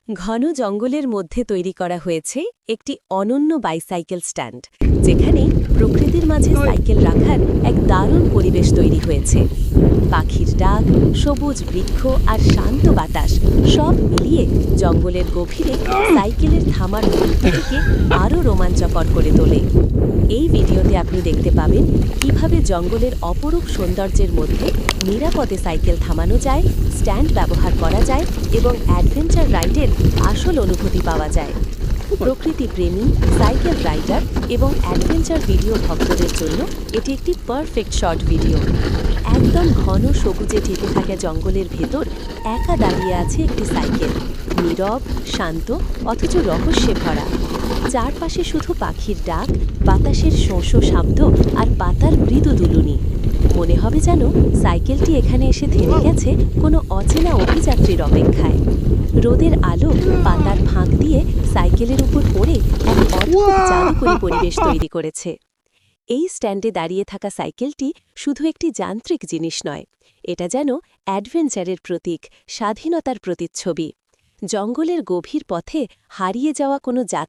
ঘন জঙ্গলের মধ্যে তৈরি করা হয়েছে একটি অনন্য বাইসাইকেল স্ট্যান্ড, যেখানে প্রকৃতির মাঝে সাইকেল রাখার এক দারুণ পরিবেশ তৈরি হয়েছে। পাখির ডাক, সবুজ বৃক্ষ আর শান্ত বাতাস সব মিলিয়ে জঙ্গলের গভীরে সাইকেলের থামার মুহূর্তটিকে আরও রোমাঞ্চকর করে তোলে। এই ভিডিওতে আপনি দেখতে পাবেন কিভাবে জঙ্গলের অপরূপ সৌন্দর্যের মধ্যে নিরাপদে সাইকেল থামানো যায়, স্ট্যান্ড ব্যবহার করা যায় এবং অ্যাডভেঞ্চার রাইডের আসল অনুভূতি পাওয়া যায়। প্রকৃতি প্রেমী, সাইকেল রাইডার এবং অ্যাডভেঞ্চার ভিডিও ভক্তদের জন্য এটি একটি পারফেক্ট শর্ট ভিডিও। একদম ঘন সবুজে ঢেকে থাকা জঙ্গলের ভেতর একা দাঁড়িয়ে আছে একটি সাইকেল, নীরব, শান্ত অথচ রহস্যে ভরা। চারপাশে শুধু পাখির ডাক, বাতাসের শোঁ শব্দ আর পাতার মৃদু দুলুনি। মনে হবে যেন সাইকেলটি এখানে এসে থেমে গেছে কোনো অচেনা অভিযাত্রীর অপেক্ষায়। রোদের আলো পাতার ফাঁক দিয়ে সাইকেলের উপর পড়ে এক অদ্ভুত জাদুকরী পরিবেশ তৈরি করেছে। এই স্ট্যান্ডে দাঁড়িয়ে থাকা সাইকেলটি শুধু একটি যান্ত্রিক জিনিস নয়, এটা যেন অ্যাডভেঞ্চারের প্রতীক, স্বাধীনতার প্রতিচ্ছবি। জঙ্গলের গভীর পথে হারিয়ে যাওয়া কোনো যাত্রী